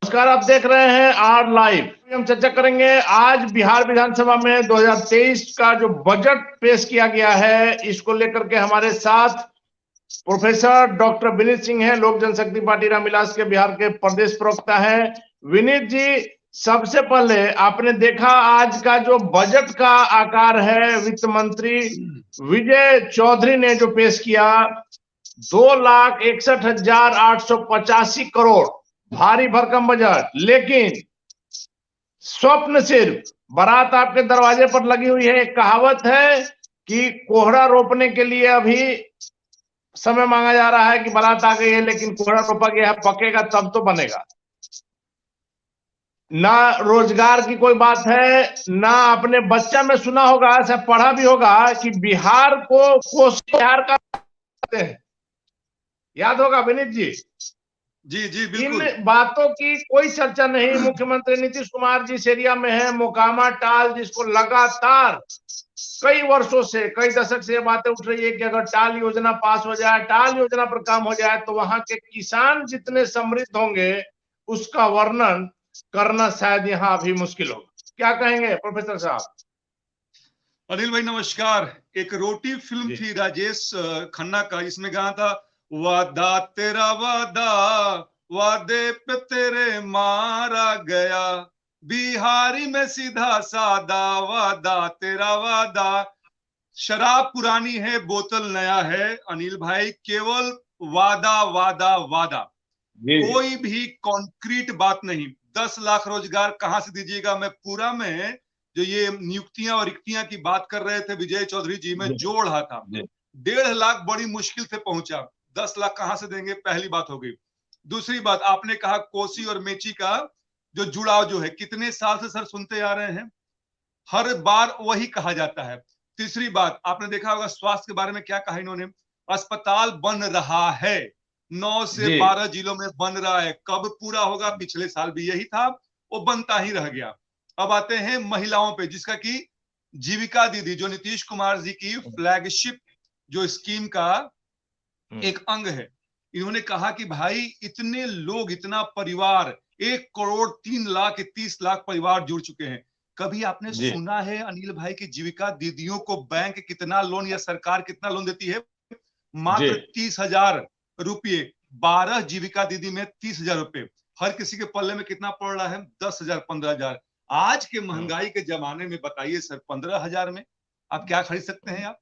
नमस्कार, आप देख रहे हैं आर लाइव। हम चर्चा करेंगे आज बिहार विधानसभा में 2023 का जो बजट पेश किया गया है, इसको लेकर के हमारे साथ प्रोफेसर डॉक्टर विनीत सिंह हैं, लोक जनशक्ति पार्टी रामविलास के बिहार के प्रदेश प्रवक्ता हैं। विनीत जी, सबसे पहले आपने देखा आज का जो बजट का आकार है, वित्त मंत्री विजय चौधरी ने जो पेश किया 2,61,885 करोड़, भारी भरकम बजट। लेकिन स्वप्न सिर्फ, बारात आपके दरवाजे पर लगी हुई है। एक कहावत है कि कोहड़ा रोपने के लिए अभी समय मांगा जा रहा है कि बारात आ गई है, लेकिन कोहड़ा रोपा गया है, पकेगा तब तो बनेगा। ना रोजगार की कोई बात है, ना अपने बच्चा में सुना होगा, ऐसा पढ़ा भी होगा कि बिहार को कोसी बिहार का हैं। याद होगा विनीत जी? जी जी बिल्कुल। इन बातों की कोई चर्चा नहीं। मुख्यमंत्री नीतीश कुमार जिस एरिया में है, मोकामा टाल, जिसको लगातार कई वर्षों से, कई दशक से ये बातें उठ रही है कि अगर टाल योजना पास हो जाए, टाल योजना पर काम हो जाए, तो वहां के किसान जितने समृद्ध होंगे उसका वर्णन करना शायद यहाँ अभी मुश्किल होगा। क्या कहेंगे प्रोफेसर साहब? अनिल भाई नमस्कार। एक रोटी फिल्म थी राजेश खन्ना का, इसमें गाना था वादा तेरा वादा, वादे पे तेरे मारा गया, बिहारी में सीधा सादा, वादा तेरा वादा। शराब पुरानी है, बोतल नया है अनिल भाई, केवल वादा वादा वादा, कोई भी कॉन्क्रीट बात नहीं। 10 लाख रोजगार कहां से दीजिएगा? मैं पूरा में जो ये नियुक्तियां और रिक्तियां की बात कर रहे थे विजय चौधरी जी, में जोड़ रहा था 1.5 लाख बड़ी मुश्किल से पहुंचा, 10 लाख कहां से देंगे? पहली बात हो गई। दूसरी बात, आपने कहा कोसी और मेची का जो जुड़ाव जो है, कितने साल से सर सुनते आ रहे हैं, हर बार वही कहा जाता है। तीसरी बात, आपने देखा होगा स्वास्थ्य के बारे में क्या कहा इन्होंने, अस्पताल बन रहा है, 9 से 12 जिलों में बन रहा है, कब पूरा होगा? पिछले साल भी यही था, वो बनता ही रह गया। अब आते हैं महिलाओं पे, जिसका कि जीविका दीदी जो नीतीश कुमार जी की फ्लैगशिप जो स्कीम का एक अंग है, इन्होंने कहा कि भाई इतने लोग, इतना परिवार, 1,03,30,00,000 परिवार जुड़ चुके हैं। कभी आपने सुना है अनिल भाई की जीविका दीदियों को बैंक कितना लोन या सरकार कितना लोन देती है? मात्र 30,000 रुपये। 12 जीविका दीदी में 30,000 रुपये, हर किसी के पल्ले में कितना पड़ रहा है? 10,000 15,000। आज के महंगाई के जमाने में बताइए सर, 15,000 में आप क्या खरीद सकते हैं? आप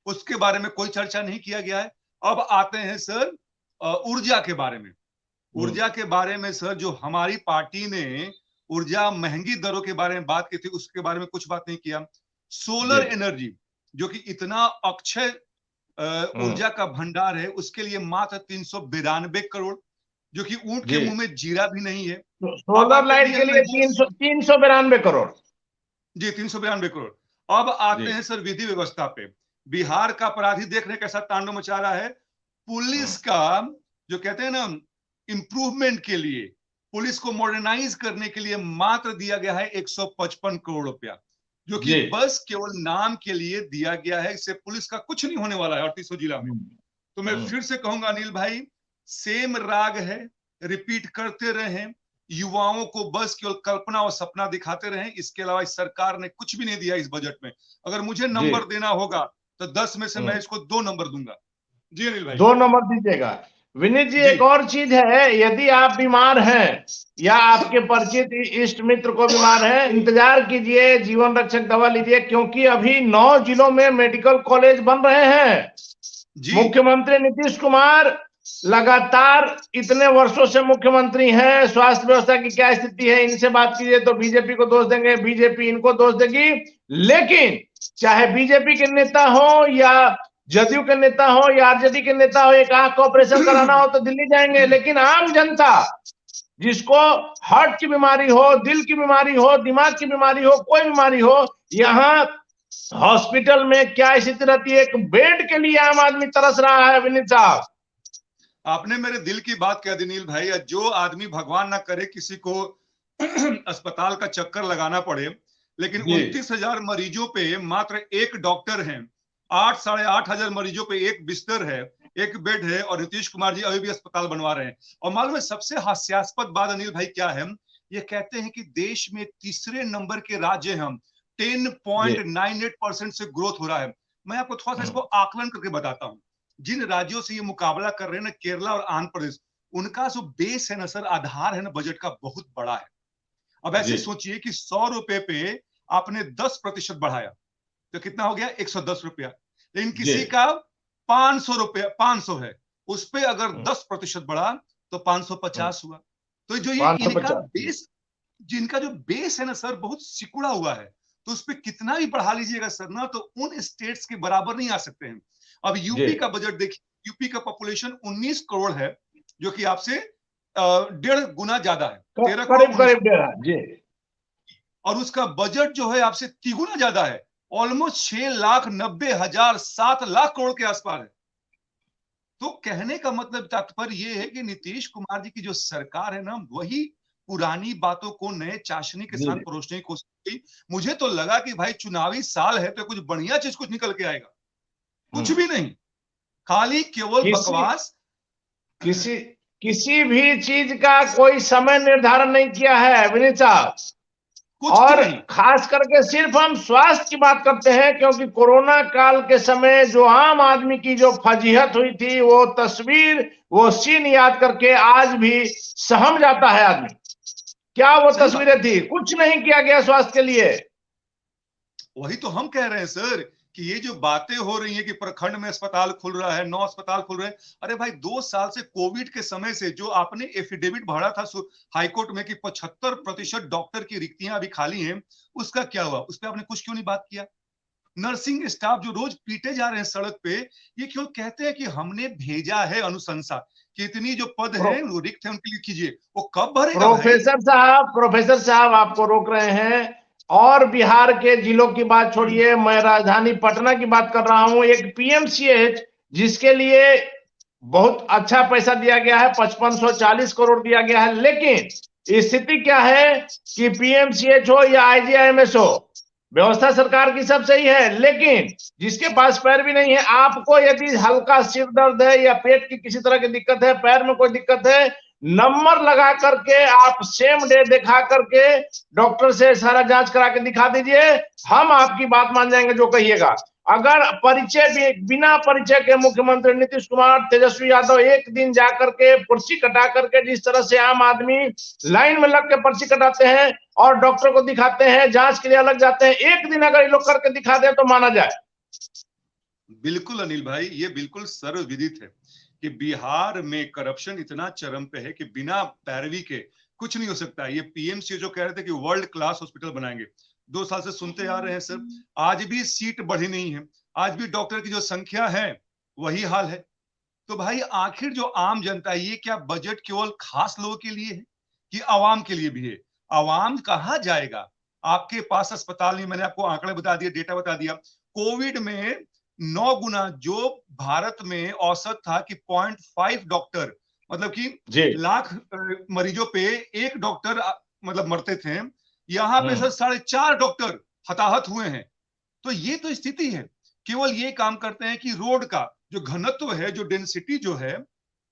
उसके बारे में कोई चर्चा नहीं किया गया है। अब आते हैं सर ऊर्जा के बारे में। ऊर्जा के बारे में सर, जो हमारी पार्टी ने ऊर्जा महंगी दरों के बारे में बात की थी, उसके बारे में कुछ बात नहीं किया। सोलर एनर्जी जो कि इतना अक्षय ऊर्जा का भंडार है, उसके लिए मात्र 392 करोड़, जो कि ऊंट के मुंह में जीरा भी नहीं है। सोलर लाइट के लिए 392 करोड़। जी 392 करोड़। अब आते हैं सर विधि व्यवस्था पे। बिहार का अपराधी देख रहे कैसा तांडव मचा रहा है। पुलिस का जो कहते हैं ना, इंप्रूवमेंट के लिए, पुलिस को मॉडर्नाइज करने के लिए मात्र दिया गया है 155 करोड़ रुपया, जो कि बस केवल नाम के लिए दिया गया है। इससे पुलिस का कुछ नहीं होने वाला है 38 जिला में। तो मैं फिर से कहूंगा अनिल भाई, सेम राग है, रिपीट करते रहे, युवाओं को बस केवल कल्पना और सपना दिखाते रहे। इसके अलावा इस सरकार ने कुछ भी नहीं दिया इस बजट में। अगर मुझे नंबर देना होगा तो 10 में से मैं इसको 2 नंबर दूंगा। जी अनिल भाई, 2 नंबर दीजिएगा। विनीत जी, एक और चीज है, यदि आप बीमार हैं या आपके परिचित इष्ट मित्र को बीमार है, इंतजार कीजिए, जीवन रक्षक दवा लीजिए, क्योंकि अभी 9 जिलों में मेडिकल कॉलेज बन रहे हैं। मुख्यमंत्री नीतीश कुमार लगातार इतने वर्षों से मुख्यमंत्री हैं, स्वास्थ्य व्यवस्था की क्या स्थिति है, इनसे बात कीजिए तो बीजेपी को दोष देंगे, बीजेपी इनको दोष देगी। लेकिन चाहे बीजेपी के नेता हो या जदयू के नेता हो या आरजेडी के नेता हो, एक आंख का ऑपरेशन कराना हो तो दिल्ली जाएंगे। लेकिन आम जनता, जिसको हार्ट की बीमारी हो, दिल की बीमारी हो, दिमाग की बीमारी हो, कोई बीमारी हो, यहाँ हॉस्पिटल में क्या स्थिति रहती है, एक बेड के लिए आम आदमी तरस रहा है। विनीत साहब, आपने मेरे दिल की बात कह दी नील भाई। जो आदमी, भगवान ना करे किसी को अस्पताल का चक्कर लगाना पड़े, लेकिन 29,000 मरीजों पे मात्र एक डॉक्टर है, 8 साढ़े 8 हजार मरीजों पे एक बिस्तर है, एक बेड है और नीतीश कुमार जी अभी भी अस्पताल बनवा रहे हैं। और मालूम है सबसे हास्यास्पद बात अनिल भाई क्या है, ये कहते हैं कि देश में तीसरे नंबर के राज्य हम 10.98% से ग्रोथ हो रहा है। मैं आपको थोड़ा सा इसको आकलन करके बताता हूं। जिन राज्यों से ये मुकाबला कर रहे हैं ना, केरला और आंध्र प्रदेश, उनका जो बेस है ना सर, आधार है ना बजट का, बहुत बड़ा है। अब ऐसे सोचिए कि 100 रुपए पे आपने 10% बढ़ाया तो कितना हो गया, 110 रुपया। लेकिन किसी का 500 रुपया 500 है, उस पे अगर 10% बढ़ा तो 550 हुआ। तो जो ये इनका बेस, जिनका जो बेस है ना सर, बहुत सिकुड़ा हुआ है, तो उस पर कितना भी बढ़ा लीजिएगा सर ना, तो उन स्टेट्स के बराबर नहीं आ सकते हैं। अब यूपी का बजट देखिए, यूपी का पॉपुलेशन 19 करोड़ है, जो कि आपसे 1.5 गुना ज्यादा है, 13 करोड़, और उसका बजट जो है आपसे 3 गुना ज्यादा है, ऑलमोस्ट 6,90,000 7 लाख करोड़ के आसपास है। तो कहने का मतलब तात्पर्य यह है कि नीतीश कुमार जी की जो सरकार है ना, वही पुरानी बातों को नए चाशनी के साथ परोसने की कोशिश की। मुझे तो लगा कि भाई चुनावी साल है तो कुछ बढ़िया चीज कुछ निकल के आएगा, कुछ भी नहीं, खाली केवल बकवास। किसी भी चीज का कोई समय निर्धारण नहीं किया है विनीत साहब, और खास करके सिर्फ हम स्वास्थ्य की बात करते हैं, क्योंकि कोरोना काल के समय जो आम आदमी की जो फजीहत हुई थी, वो तस्वीर, वो सीन याद करके आज भी सहम जाता है आदमी। क्या वो तस्वीरें थी? कुछ नहीं किया गया स्वास्थ्य के लिए। वही तो हम कह रहे हैं सर कि ये जो बातें हो रही हैं कि प्रखंड में अस्पताल खुल रहा है, 9 अस्पताल खुल रहे हैं, अरे भाई 2 साल से कोविड के समय से जो आपने एफिडेविट भरा था हाईकोर्ट में कि 75% डॉक्टर की रिक्तियां अभी खाली हैं, उसका क्या हुआ? उस पर आपने कुछ क्यों नहीं बात किया? नर्सिंग स्टाफ जो रोज पीटे जा रहे हैं सड़क पे, ये क्यों कहते हैं कि हमने भेजा है अनुशंसा कि इतनी जो पद हैं वो रिक्त है उनके लिए कीजिए, वो कब भरेगा? प्रोफेसर साहब आपको रोक रहे हैं। और बिहार के जिलों की बात छोड़िए, मैं राजधानी पटना की बात कर रहा हूं। एक पीएमसीएच जिसके लिए बहुत अच्छा पैसा दिया गया है, 5540 करोड़ दिया गया है, लेकिन स्थिति क्या है कि पीएमसीएच हो या आईजीआईएमएस हो, व्यवस्था सरकार की सब सही है, लेकिन जिसके पास पैर भी नहीं है, आपको यदि हल्का सिर दर्द है या पेट की किसी तरह की दिक्कत है, पैर में कोई दिक्कत है, नंबर लगा करके आप सेम डे दिखा करके डॉक्टर से सारा जांच करा के दिखा दीजिए, हम आपकी बात मान जाएंगे जो कहिएगा। अगर परिचय, बिना परिचय के मुख्यमंत्री नीतीश कुमार, तेजस्वी यादव एक दिन जाकर के पर्ची कटा करके, जिस तरह से आम आदमी लाइन में लग के पर्ची कटाते हैं और डॉक्टर को दिखाते हैं, जांच के लिए अलग जाते हैं, एक दिन अगर ये लोग करके दिखा दे तो माना जाए। बिल्कुल अनिल भाई, ये बिल्कुल सर्वविदित है कि बिहार में करप्शन इतना चरम पे है कि बिना पैरवी के कुछ नहीं हो सकता है। ये पीएमसी जो कह रहे थे कि वर्ल्ड क्लास हॉस्पिटल बनाएंगे, 2 साल से सुनते आ रहे हैं सर, आज भी सीट बढ़ी नहीं है, आज भी डॉक्टर की जो संख्या है वही हाल है। तो भाई आखिर जो आम जनता है, ये क्या बजट केवल खास लोगों के लिए है कि आवाम के लिए भी है? आवाम कहाँ जाएगा? आपके पास अस्पताल नहीं, मैंने आपको आंकड़े बता दिए, डेटा बता दिया। कोविड में 9 गुना जो भारत में औसत था कि 0.5 डॉक्टर, मतलब कि लाख मरीजों पे 1 डॉक्टर मतलब मरते थे, यहां पे सर 4.5 डॉक्टर हताहत हुए हैं। तो ये तो स्थिति है। केवल ये काम करते हैं कि रोड का जो घनत्व है, जो डेंसिटी जो है,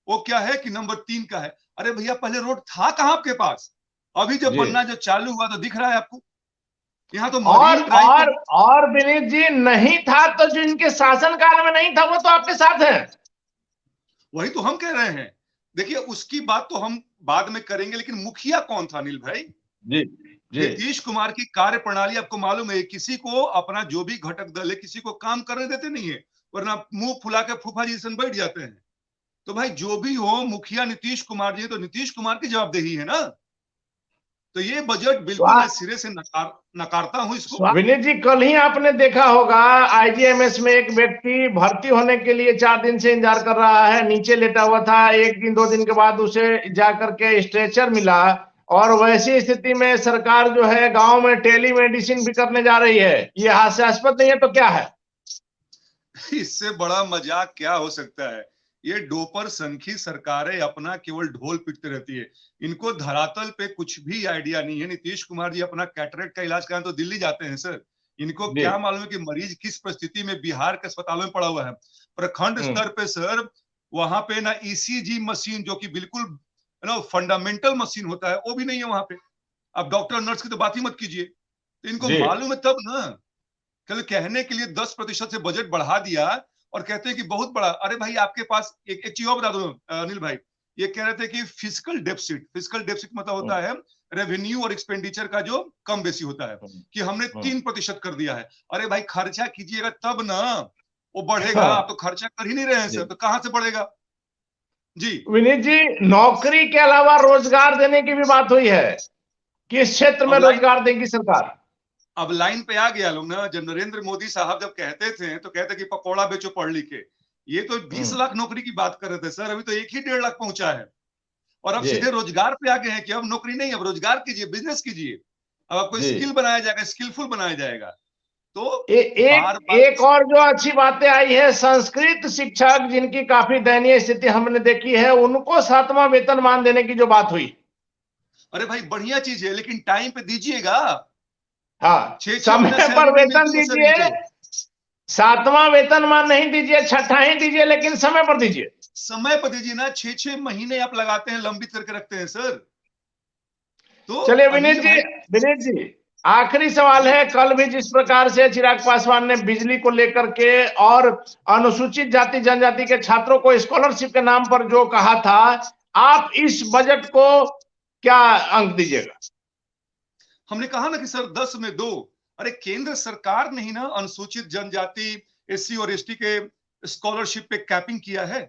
वो क्या है कि नंबर 3 का है। अरे भैया पहले रोड था कहां आपके पास? अभी जो बनना जो चालू हुआ तो दिख रहा है आपको। यहाँ तो और विनीत जी, नहीं था तो जो इनके शासन काल में नहीं था वो तो आपके साथ है। वही तो हम कह रहे हैं। देखिए उसकी बात तो हम बाद में करेंगे, लेकिन मुखिया कौन था अनिल भाई? जी नीतीश कुमार की कार्य प्रणाली आपको मालूम है, किसी को अपना जो भी घटक दल है किसी को काम करने देते नहीं है, वरना मुंह फुला के फूफा जी से बैठ जाते हैं। तो भाई जो भी हो, मुखिया नीतीश कुमार जी, तो नीतीश कुमार की जवाबदेही है ना। तो ये बजट बिल्कुल मैं सिरे से नकारता हूं इसको। विनीत जी, कल ही आपने देखा होगा आईजीएमएस में एक व्यक्ति भर्ती होने के लिए 4 दिन से इंतजार कर रहा है, नीचे लेटा हुआ था। 1 दिन 2 दिन के बाद उसे जाकर के स्ट्रेचर मिला, और वैसी स्थिति में सरकार जो है गांव में टेलीमेडिसिन भी करने जा रही है। ये हास्यास्पद नहीं है तो क्या है? इससे बड़ा मजाक क्या हो सकता है? ये डोपर संखी सरकारें अपना केवल ढोल पीटती रहती है, इनको धरातल पे कुछ भी आइडिया नहीं है। नीतीश कुमार जी अपना कैटरेक्ट का इलाज कराने तो दिल्ली जाते हैं सर, इनको क्या मालूम है कि मरीज किस परिस्थिति में बिहार के अस्पतालों में पड़ा हुआ है। प्रखंड स्तर पे सर वहां पे ना ईसीजी मशीन, जो कि बिल्कुल फंडामेंटल मशीन होता है, वो भी नहीं है वहां पे। अब डॉक्टर नर्स की तो बात ही मत कीजिए। तो इनको मालूम है तब ना, कल कहने के लिए 10% से बजट बढ़ा दिया और कहते हैं कि बहुत बड़ा। अरे भाई, आपके पास एक चीज और बता दो अनिल भाई, ये कह रहे थे कि फिजिकल डेफिसिट मतलब होता है रेवेन्यू और एक्सपेंडिचर का जो कम बेसी होता है, कि हमने 3% कर दिया है। अरे भाई, खर्चा कीजिएगा तब ना वो बढ़ेगा। आप तो खर्चा कर ही नहीं रहे हैं सर, तो कहां से बढ़ेगा जी। विनीत जी, नौकरी के अलावा रोजगार देने की भी बात हुई है। किस क्षेत्र में रोजगार देगी सरकार? अब लाइन पे आ गया लोग ना। जब नरेंद्र मोदी साहब जब कहते थे तो कहते कि पकौड़ा बेचो पढ़ लिख के। ये तो 20 लाख नौकरी की बात कर रहे थे सर, अभी तो 1 ही 1.5 लाख पहुंचा है। और अब सीधे रोजगार पे आ गए हैं कि अब नौकरी नहीं, अब रोजगार कीजिए, बिजनेस कीजिए। अब आपको स्किल बनाया जाएगा, स्किलफुल बनाया जाएगा। तो एक और जो अच्छी बातें आई है, संस्कृत शिक्षक जिनकी काफी दयनीय स्थिति हमने देखी है, उनको 7वां वेतनमान देने की जो बात हुई। अरे भाई, बढ़िया चीज है, लेकिन टाइम पे दीजिएगा। हाँ, 6 समय पर वेतन दीजिए। 7वां वेतनमान नहीं दीजिए, 6ठा ही दीजिए, लेकिन समय पर दीजिए। समय पर दीजिए ना। 6 महीने आप लगाते हैं, लंबित करके रखते हैं सर। तो चलिए विनीत जी, आखिरी सवाल है। कल भी जिस प्रकार से चिराग पासवान ने बिजली को लेकर के और अनुसूचित जाति जनजाति के छात्रों को स्कॉलरशिप के नाम पर जो कहा था, आप इस बजट को क्या अंक दीजिएगा? हमने कहा ना कि सर 10 में 2। अरे, केंद्र सरकार ने ही ना अनुसूचित जनजाति, एससी और एसटी के स्कॉलरशिप पे कैपिंग किया है।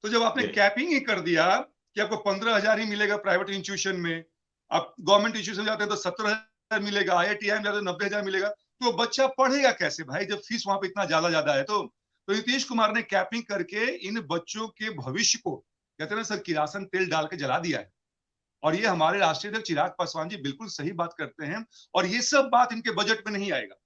तो जब आपने कैपिंग ही कर दिया कि आपको 15,000 ही मिलेगा प्राइवेट इंस्टीट्यूशन में, आप गवर्नमेंट इंस्टीट्यूशन जाते हैं तो 17,000 मिलेगा, IITI में जाते हैं 90,000 मिलेगा, तो बच्चा पढ़ेगा कैसे भाई, जब फीस वहां पे इतना ज्यादा है। तो नीतीश कुमार ने कैपिंग करके इन बच्चों के भविष्य को, कहते हैं ना सर, किरासन तेल डाल के जला दिया है। और ये हमारे राष्ट्रीय अध्यक्ष चिराग पासवान जी बिल्कुल सही बात करते हैं। और ये सब बात इनके बजट में नहीं आएगा।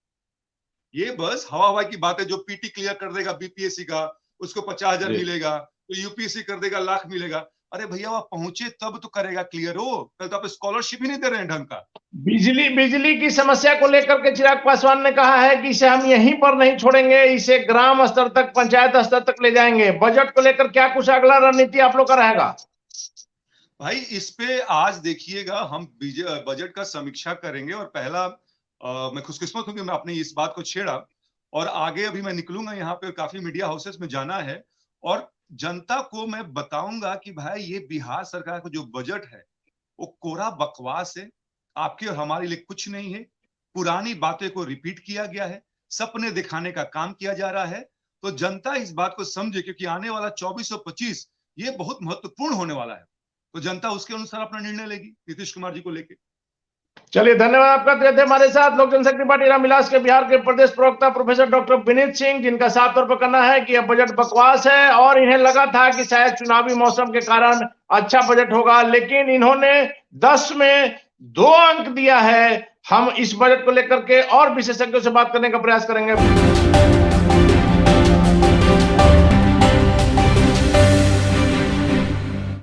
ये बस हवा की बात है। जो पीटी क्लियर कर देगा बीपीएससी का, उसको 50,000 मिलेगा, तो यूपीएससी कर देगा, लाख मिलेगा। अरे भैया, वह पहुंचे तब तो करेगा क्लियर हो। कल तो आप स्कॉलरशिप ही नहीं दे रहे हैं ढंग का। बिजली की समस्या को लेकर के चिराग पासवान ने कहा है कि इसे हम यहीं पर नहीं छोड़ेंगे, इसे ग्राम स्तर तक, पंचायत स्तर तक ले जाएंगे। बजट को लेकर क्या कुछ अगला रणनीति आप लोग का रहेगा? भाई, इस पे आज देखिएगा, हम बजट का समीक्षा करेंगे। और पहला मैं खुशकिस्मत हूं कि मैं अपनी इस बात को छेड़ा। और आगे अभी मैं निकलूंगा यहाँ पे, काफी मीडिया हाउसेस में जाना है, और जनता को मैं बताऊंगा कि भाई, ये बिहार सरकार का जो बजट है वो कोरा बकवास है। आपके और हमारे लिए कुछ नहीं है। पुरानी बातें को रिपीट किया गया है, सपने दिखाने का काम किया जा रहा है। तो जनता इस बात को समझे, क्योंकि आने वाला 2425 ये बहुत महत्वपूर्ण होने वाला है। तो जनता उसके अनुसार अपना निर्णय लेगी नीतीश कुमार जी को लेके। चलिए, धन्यवाद आपका। थे हमारे साथ लोक जनशक्ति पार्टी रामविलास के बिहार के प्रदेश प्रवक्ता प्रोफेसर डॉक्टर विनीत सिंह, जिनका साफ तौर पर कहना है कि यह बजट बकवास है और इन्हें लगा था कि शायद चुनावी मौसम के कारण अच्छा बजट होगा, लेकिन इन्होंने 10 में 2 अंक दिया है। हम इस बजट को लेकर के और विशेषज्ञों से बात करने का प्रयास करेंगे।